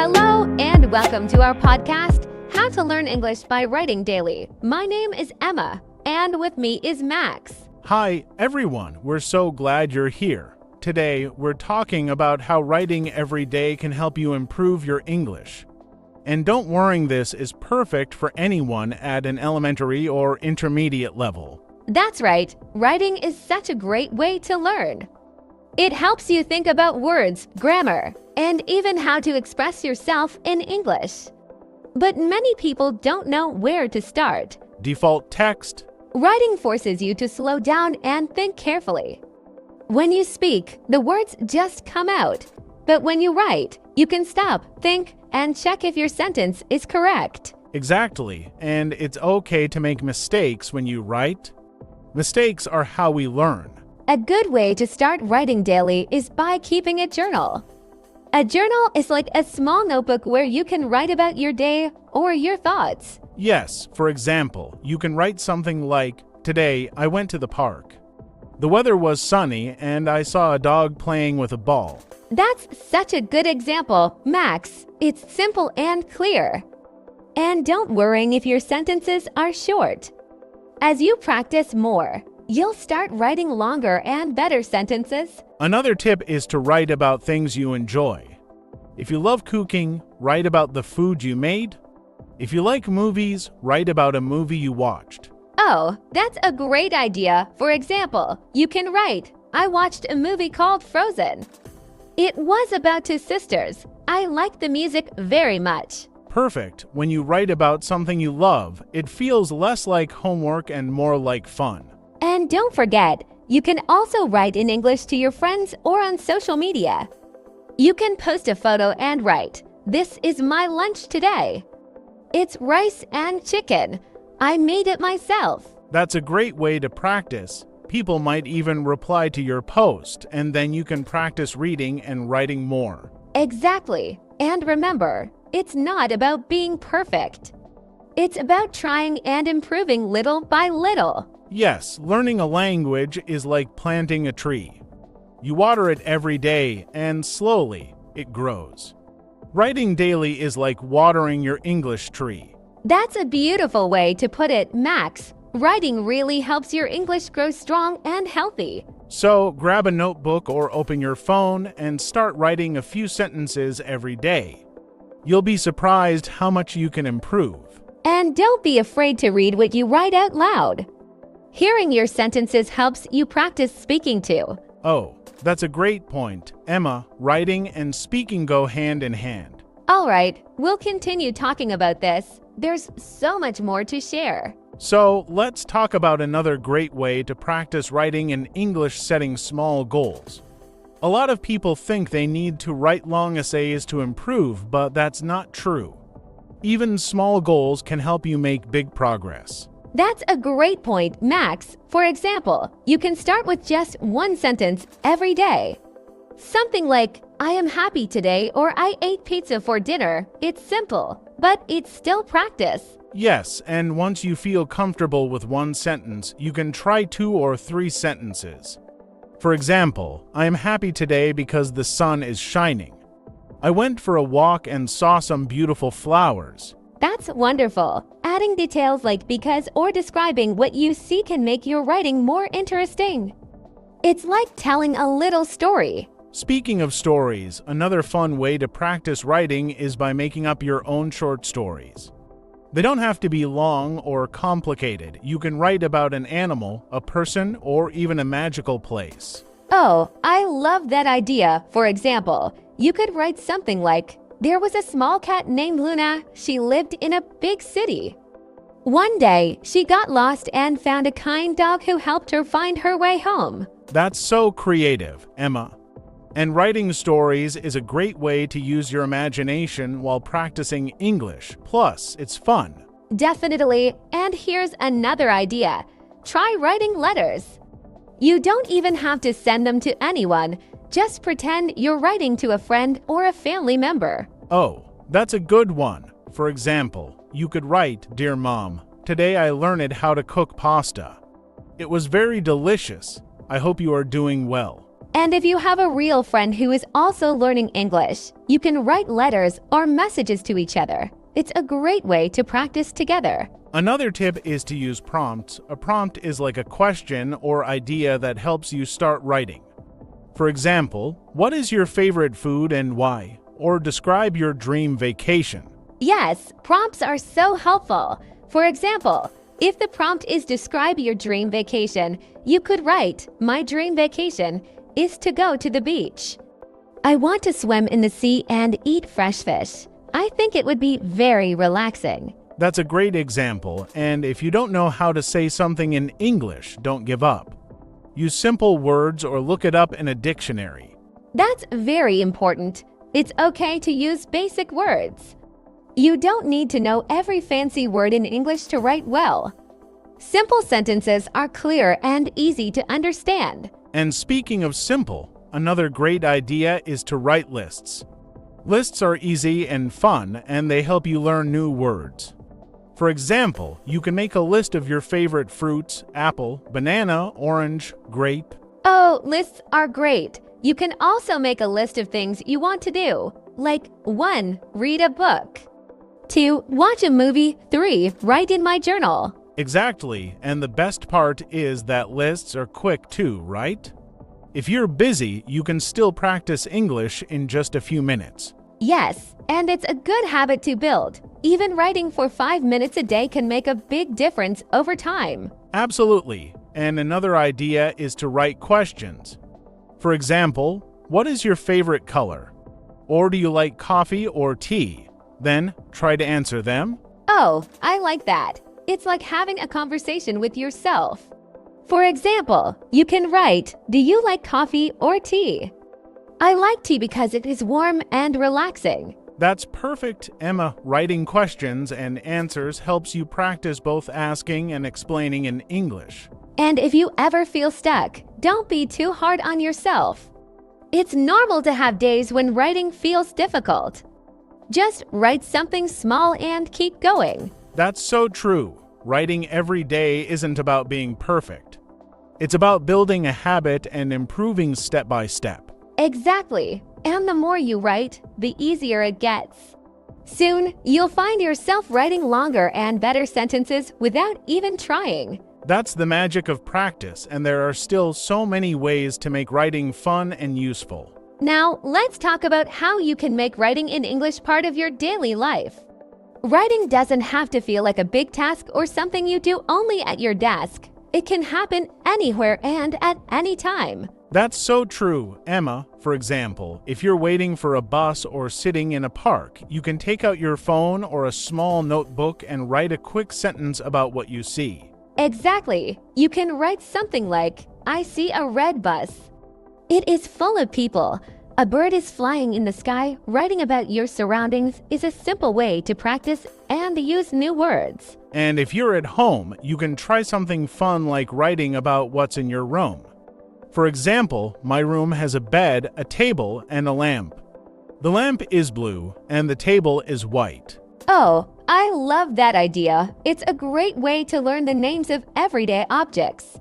Hello and welcome to our podcast, How to Learn English by Writing Daily. My name is Emma, and with me is Max. Hi, everyone. We're so glad you're here. Today, we're talking about how writing every day can help you improve your English. And don't worry, this is perfect for anyone at an elementary or intermediate level. That's right. Writing is such a great way to learn. It helps you think about words, grammar, and even how to express yourself in English. But many people don't know where to start. Default text. Writing forces you to slow down and think carefully. When you speak, the words just come out. But when you write, you can stop, think, and check if your sentence is correct. Exactly. And it's okay to make mistakes when you write. Mistakes are how we learn. A good way to start writing daily is by keeping a journal. A journal is like a small notebook where you can write about your day or your thoughts. Yes, for example, you can write something like, "Today, I went to the park. The weather was sunny and I saw a dog playing with a ball." That's such a good example, Max. It's simple and clear. And don't worry if your sentences are short. As you practice more, you'll start writing longer and better sentences. Another tip is to write about things you enjoy. If you love cooking, write about the food you made. If you like movies, write about a movie you watched. Oh, that's a great idea. For example, you can write, "I watched a movie called Frozen. It was about two sisters. I liked the music very much." Perfect. When you write about something you love, it feels less like homework and more like fun. And don't forget, you can also write in English to your friends or on social media. You can post a photo and write, "This is my lunch today. It's rice and chicken. I made it myself." That's a great way to practice. People might even reply to your post, and then you can practice reading and writing more. Exactly. And remember, it's not about being perfect. It's about trying and improving little by little. Yes, learning a language is like planting a tree. You water it every day, and slowly, it grows. Writing daily is like watering your English tree. That's a beautiful way to put it, Max. Writing really helps your English grow strong and healthy. So grab a notebook or open your phone and start writing a few sentences every day. You'll be surprised how much you can improve. And don't be afraid to read what you write out loud. Hearing your sentences helps you practice speaking too. Oh, that's a great point. Emma, writing and speaking go hand in hand. All right, we'll continue talking about this. There's so much more to share. So let's talk about another great way to practice writing in English, setting small goals. A lot of people think they need to write long essays to improve, but that's not true. Even small goals can help you make big progress. That's a great point, Max. For example, you can start with just one sentence every day. Something like, "I am happy today," or "I ate pizza for dinner." It's simple, but it's still practice. Yes, and once you feel comfortable with one sentence, you can try 2 or 3 sentences. For example, "I am happy today because the sun is shining." "I went for a walk and saw some beautiful flowers." That's wonderful. Adding details like because or describing what you see can make your writing more interesting. It's like telling a little story. Speaking of stories, another fun way to practice writing is by making up your own short stories. They don't have to be long or complicated. You can write about an animal, a person, or even a magical place. Oh, I love that idea. For example, you could write something like, "There was a small cat named Luna. She lived in a big city. One day, she got lost and found a kind dog who helped her find her way home." That's so creative, Emma. And writing stories is a great way to use your imagination while practicing English. Plus, it's fun. Definitely. And here's another idea. Try writing letters. You don't even have to send them to anyone. Just pretend you're writing to a friend or a family member. Oh, that's a good one. For example, you could write, "Dear Mom, today I learned how to cook pasta. It was very delicious. I hope you are doing well." And if you have a real friend who is also learning English, you can write letters or messages to each other. It's a great way to practice together. Another tip is to use prompts. A prompt is like a question or idea that helps you start writing. For example, what is your favorite food and why? Or describe your dream vacation. Yes, prompts are so helpful. For example, if the prompt is describe your dream vacation, you could write, my dream vacation is to go to the beach. I want to swim in the sea and eat fresh fish. I think it would be very relaxing. That's a great example, and if you don't know how to say something in English, don't give up. Use simple words or look it up in a dictionary. That's very important. It's okay to use basic words. You don't need to know every fancy word in English to write well. Simple sentences are clear and easy to understand. And speaking of simple, another great idea is to write lists. Lists are easy and fun, and they help you learn new words. For example, you can make a list of your favorite fruits: apple, banana, orange, grape. Oh, lists are great. You can also make a list of things you want to do, like 1. Read a book. 2. Watch a movie. 3. Write in my journal. Exactly, and the best part is that lists are quick too, right? If you're busy, you can still practice English in just a few minutes. Yes, and it's a good habit to build. Even writing for 5 minutes a day can make a big difference over time. Absolutely, and another idea is to write questions. For example, what is your favorite color? Or do you like coffee or tea? Then try to answer them. Oh, I like that. It's like having a conversation with yourself. For example, you can write, do you like coffee or tea? I like tea because it is warm and relaxing. That's perfect, Emma. Writing questions and answers helps you practice both asking and explaining in English. And if you ever feel stuck, don't be too hard on yourself. It's normal to have days when writing feels difficult. Just write something small and keep going. That's so true. Writing every day isn't about being perfect. It's about building a habit and improving step by step. Exactly. And the more you write, the easier it gets. Soon, you'll find yourself writing longer and better sentences without even trying. That's the magic of practice, and there are still so many ways to make writing fun and useful. Now, let's talk about how you can make writing in English part of your daily life. Writing doesn't have to feel like a big task or something you do only at your desk. It can happen anywhere and at any time. That's so true, Emma. For example, if you're waiting for a bus or sitting in a park, you can take out your phone or a small notebook and write a quick sentence about what you see. Exactly. You can write something like, I see a red bus. It is full of people. A bird is flying in the sky. Writing about your surroundings is a simple way to practice and use new words. And if you're at home, you can try something fun like writing about what's in your room. For example, my room has a bed, a table, and a lamp. The lamp is blue, and the table is white. Oh, I love that idea. It's a great way to learn the names of everyday objects.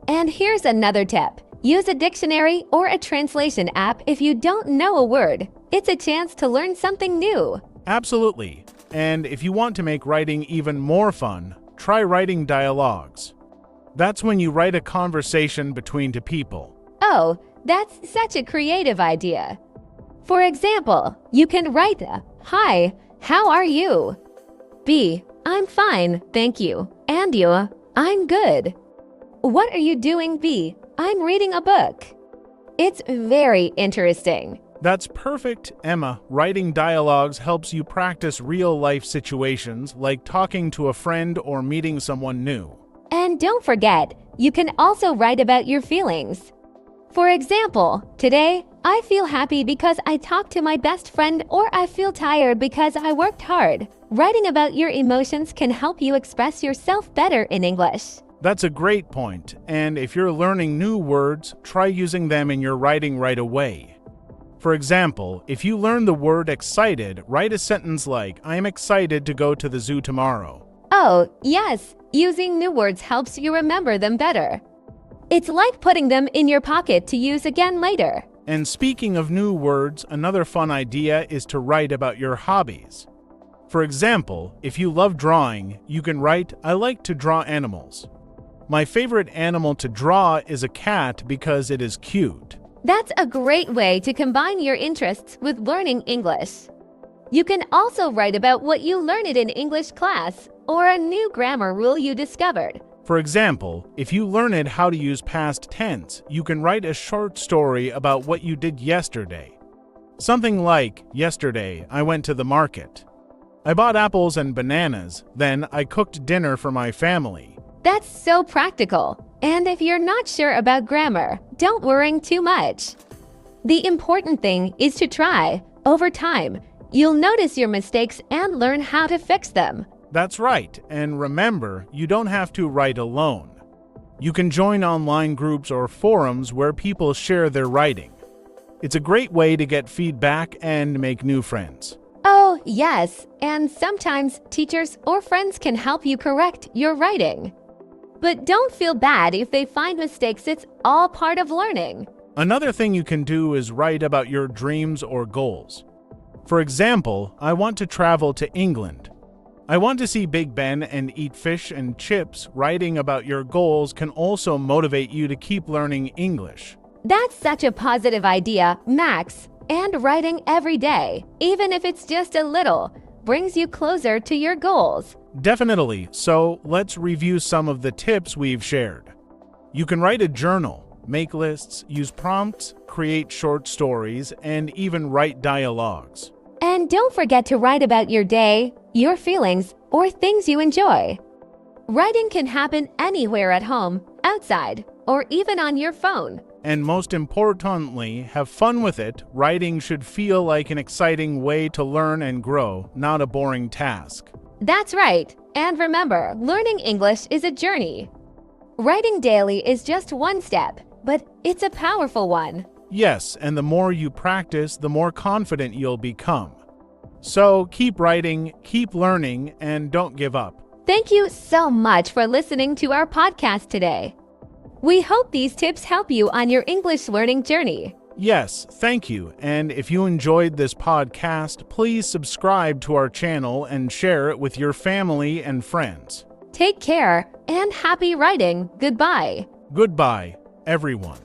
And here's another tip. Use a dictionary or a translation app if you don't know a word. It's a chance to learn something new. Absolutely. And if you want to make writing even more fun, try writing dialogues. That's when you write a conversation between two people. Oh, that's such a creative idea. For example, you can write, Hi, how are you? B, I'm fine, thank you. And you? I'm good. What are you doing, B? I'm reading a book. It's very interesting. That's perfect, Emma. Writing dialogues helps you practice real-life situations like talking to a friend or meeting someone new. And don't forget, you can also write about your feelings. For example, today, I feel happy because I talked to my best friend, or I feel tired because I worked hard. Writing about your emotions can help you express yourself better in English. That's a great point, and if you're learning new words, try using them in your writing right away. For example, if you learn the word excited, write a sentence like, I'm excited to go to the zoo tomorrow. Oh, yes, using new words helps you remember them better. It's like putting them in your pocket to use again later. And speaking of new words, another fun idea is to write about your hobbies. For example, if you love drawing, you can write, "I like to draw animals. My favorite animal to draw is a cat because it is cute." That's a great way to combine your interests with learning English. You can also write about what you learned in English class or a new grammar rule you discovered. For example, if you learned how to use past tense, you can write a short story about what you did yesterday. Something like, "Yesterday, I went to the market. I bought apples and bananas, then I cooked dinner for my family." That's so practical. And if you're not sure about grammar, don't worry too much. The important thing is to try. Over time, you'll notice your mistakes and learn how to fix them. That's right, and remember, you don't have to write alone. You can join online groups or forums where people share their writing. It's a great way to get feedback and make new friends. Oh, yes, and sometimes teachers or friends can help you correct your writing. But don't feel bad if they find mistakes. It's all part of learning. Another thing you can do is write about your dreams or goals. For example, I want to travel to England. I want to see Big Ben and eat fish and chips. Writing about your goals can also motivate you to keep learning English. That's such a positive idea, Max. And writing every day, even if it's just a little, brings you closer to your goals. Definitely. So let's review some of the tips we've shared. You can write a journal, make lists, use prompts, create short stories, and even write dialogues. And don't forget to write about your day, your feelings, or things you enjoy. Writing can happen anywhere at home, outside, or even on your phone. And most importantly, have fun with it. Writing should feel like an exciting way to learn and grow, not a boring task. That's right. And remember, learning English is a journey. Writing daily is just one step, but it's a powerful one. Yes, and the more you practice, the more confident you'll become. So keep writing, keep learning, and don't give up. Thank you so much for listening to our podcast today. We hope these tips help you on your English learning journey. Yes, thank you. And if you enjoyed this podcast, please subscribe to our channel and share it with your family and friends. Take care and happy writing. Goodbye. Goodbye, everyone.